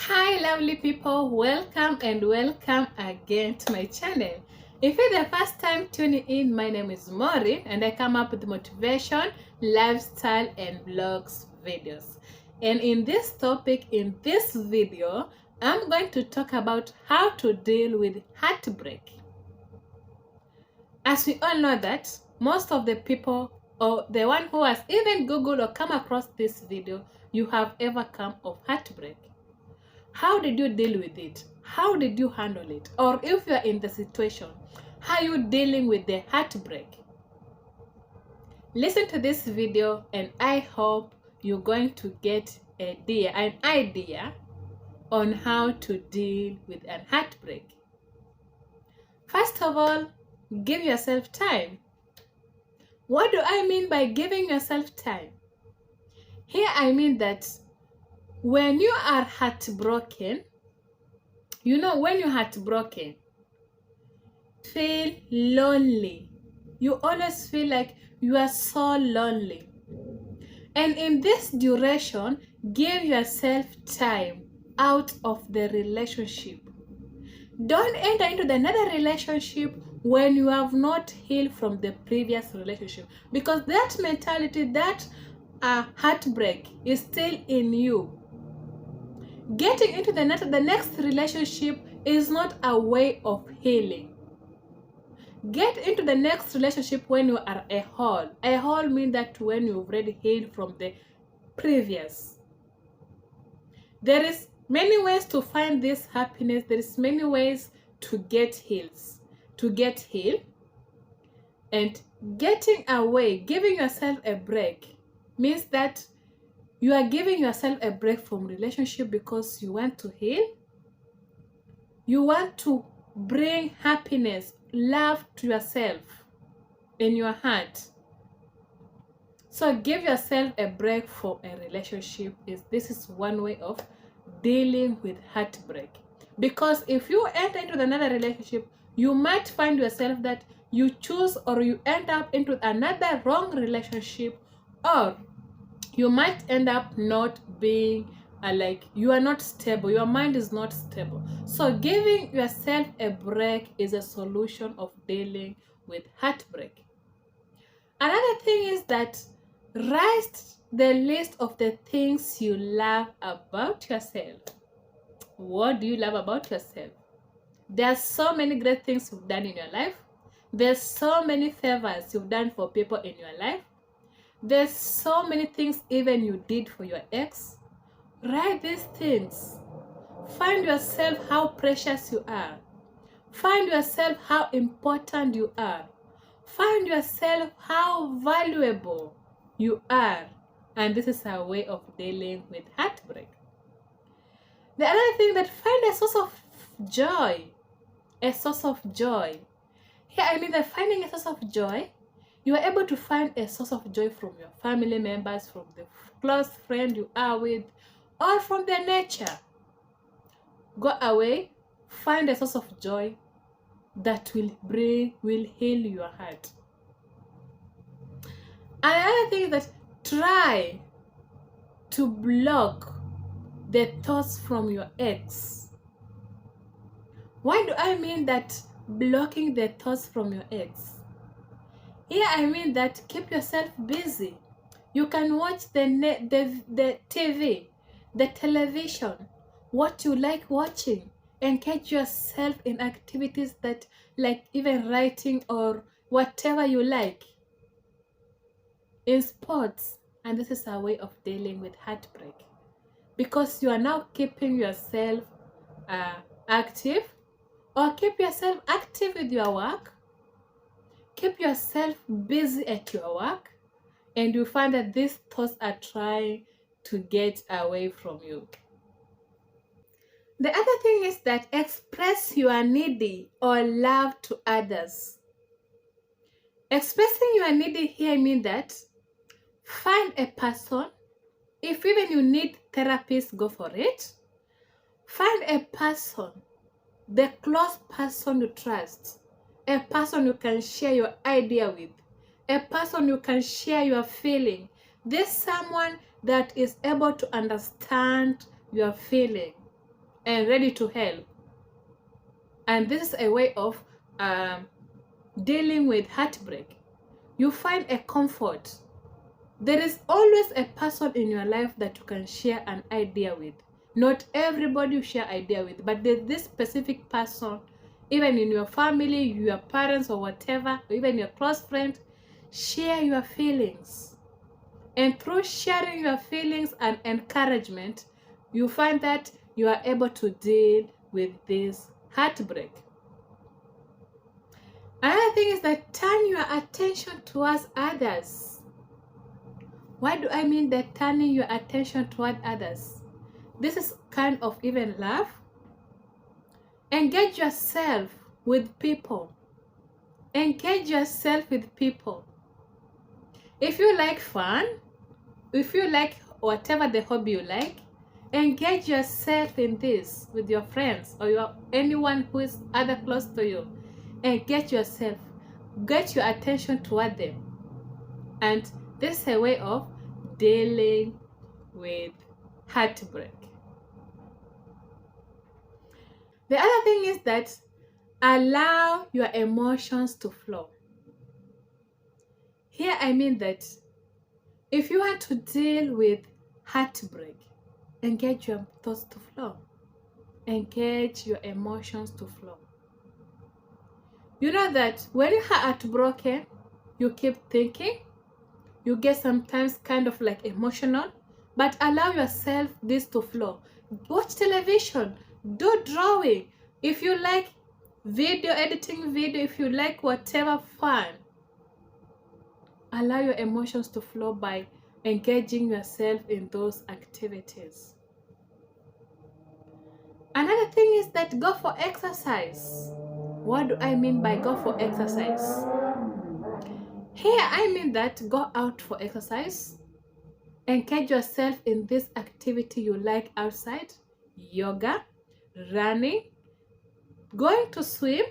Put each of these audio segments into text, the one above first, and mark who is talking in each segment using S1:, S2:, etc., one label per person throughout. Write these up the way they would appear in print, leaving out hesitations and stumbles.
S1: Hi lovely people, welcome and welcome again to my channel. If it's the first time tuning in, my name is Maureen and I come up with motivation, lifestyle and vlogs videos. And in this topic, in this video, I'm going to talk about how to deal with heartbreak. As we all know that most of the people or the one who has even Googled or come across this video, you have ever come of heartbreak. How did you deal with it? How did you handle it? Or if you are in the situation, how are you dealing with the heartbreak? Listen to this video and I hope you're going to get an idea on how to deal with a heartbreak. First of all, give yourself time. What do I mean by giving yourself time? Here I mean that when you are heartbroken, when you're heartbroken, feel lonely. You always feel like you are so lonely. And in this duration, give yourself time out of the relationship. Don't enter into another relationship when you have not healed from the previous relationship, because that mentality, that heartbreak is still in you. Getting into the next relationship is not a way of healing. Get into the next relationship when you are a whole. A whole means that when you've already healed from the previous. There is many ways to find this happiness. There is many ways to get healed. And getting away, giving yourself a break, means that you are giving yourself a break from relationship because you want to heal. You want to bring happiness, love to yourself in your heart. So give yourself a break from a relationship. This is one way of dealing with heartbreak. Because if you enter into another relationship, you might find yourself that you choose or you end up into another wrong relationship, or you might end up not being you are not stable, your mind is not stable. So giving yourself a break is a solution of dealing with heartbreak. Another thing is that write the list of the things you love about yourself. What do you love about yourself? There are so many great things you've done in your life. There's so many favors you've done for people in your life. There's so many things even you did for your ex. Write these things. Find yourself how precious you are. Find yourself how important you are. Find yourself how valuable you are. And this is a way of dealing with heartbreak. The other thing, that find a source of joy. A source of joy. Here I mean that finding a source of joy, you are able to find a source of joy from your family members, from the close friend you are with, or from the nature. Go away, find a source of joy that will heal your heart. Another thing is that try to block the thoughts from your ex. Why do I mean that blocking the thoughts from your ex? Here I mean that keep yourself busy. You can watch the TV, the television, what you like watching. Engage yourself in activities that, like even writing or whatever you like. In sports, and this is a way of dealing with heartbreak. Because you are now keeping yourself active, or keep yourself active with your work. Keep yourself busy at your work, and you find that these thoughts are trying to get away from you. The other thing is that express your needy or love to others. Expressing your needy here means that find a person. If even you need therapist, go for it. Find a person, the close person you trust, a person you can share your idea with, a person you can share your feeling. This someone that is able to understand your feeling. and ready to help. And this is a way of dealing with heartbreak. You find a comfort. There is always a person in your life that you can share an idea with. Not everybody you share idea with, but there's this specific person, even in your family, your parents or whatever, or even your close friend. Share your feelings. And through sharing your feelings and encouragement, you find that you are able to deal with this heartbreak. Another thing is that turn your attention towards others. What do I mean that turning your attention toward others? This is kind of even love. Engage yourself with people. Engage yourself with people. If you like fun, if you like whatever the hobby you like, engage yourself in this with your friends or anyone who is other close to you. Engage yourself. Get your attention toward them. And this is a way of dealing with heartbreak. The other thing is that allow your emotions to flow. Here I mean that if you want to deal with heartbreak, engage your thoughts to flow. Engage your emotions to flow. You know that when you are heartbroken, you keep thinking, you get sometimes kind of like emotional, but allow yourself this to flow. Watch television, do drawing. If you like video editing, if you like whatever fun, allow your emotions to flow by engaging yourself in those activities. Another thing is that go for exercise. What do I mean by go for exercise? Here I mean that go out for exercise. Engage yourself in this activity you like outside. Yoga, running, going to swim,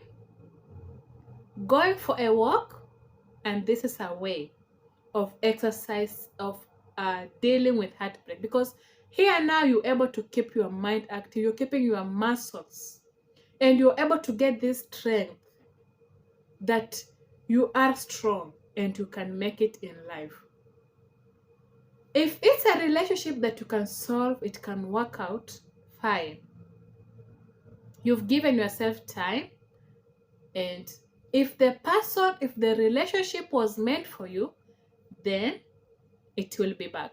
S1: going for a walk. And this is a way of exercise, of dealing with heartbreak. Because here now you're able to keep your mind active. You're keeping your muscles. And you're able to get this strength that you are strong and you can make it in life. If it's a relationship that you can solve, it can work out, fine. You've given yourself time. And if the relationship was meant for you, then it will be back.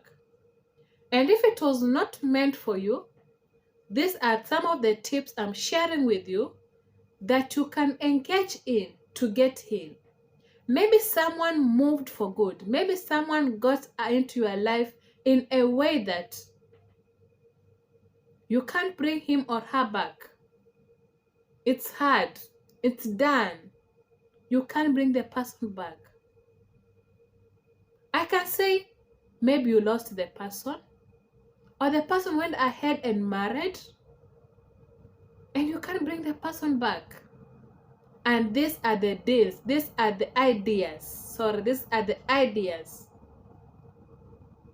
S1: And if it was not meant for you, these are some of the tips I'm sharing with you that you can engage in to get healed. Maybe someone moved for good. Maybe someone got into your life in a way that you can't bring him or her back. It's hard. It's done. You can't bring the person back. I can say maybe you lost the person, or the person went ahead and married, and you can't bring the person back. And these are the deals, these are the ideas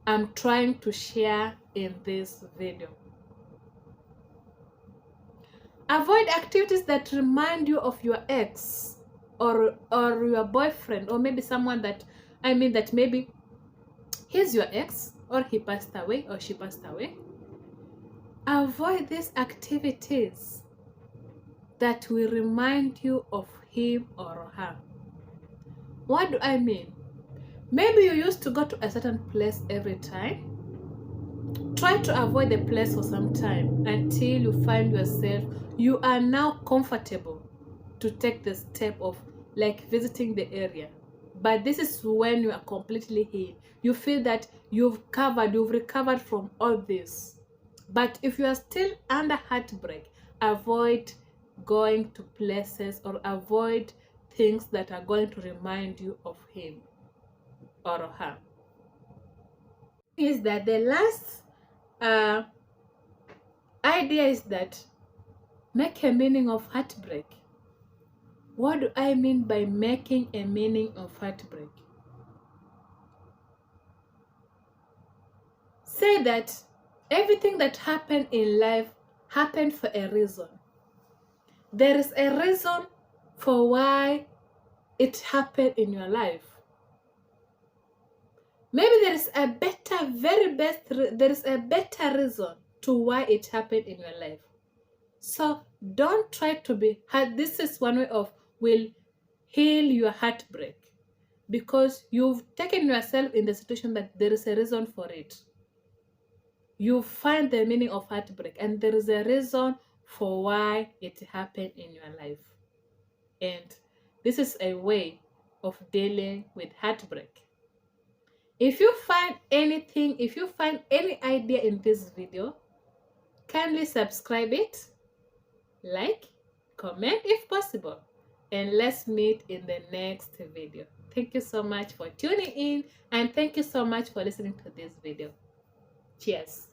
S1: I'm trying to share in this video. Avoid activities that remind you of your ex or your boyfriend, or maybe someone that maybe he's your ex, or he passed away, or she passed away. Avoid these activities that will remind you of him or her. What do I mean? Maybe you used to go to a certain place every time. Try to avoid the place for some time until you find yourself, you are now comfortable to take the step of like visiting the area. But this is when you are completely healed. You feel that you've recovered from all this. But if you are still under heartbreak, avoid going to places or avoid things that are going to remind you of him or her. Is that the last idea is that make a meaning of heartbreak. What do I mean by making a meaning of heartbreak? Say that everything that happened in life happened for a reason. There is a reason for why it happened in your life. Maybe there is a better reason to why it happened in your life. So don't try to be hard. This is one way of will heal your heartbreak, because you've taken yourself in the situation that there is a reason for it. You find the meaning of heartbreak, and there is a reason for why it happened in your life. And this is a way of dealing with heartbreak. If you find anything, if you find any idea in this video, kindly subscribe it, like, comment if possible, and let's meet in the next video. Thank you so much for tuning in, and thank you so much for listening to this video. Cheers.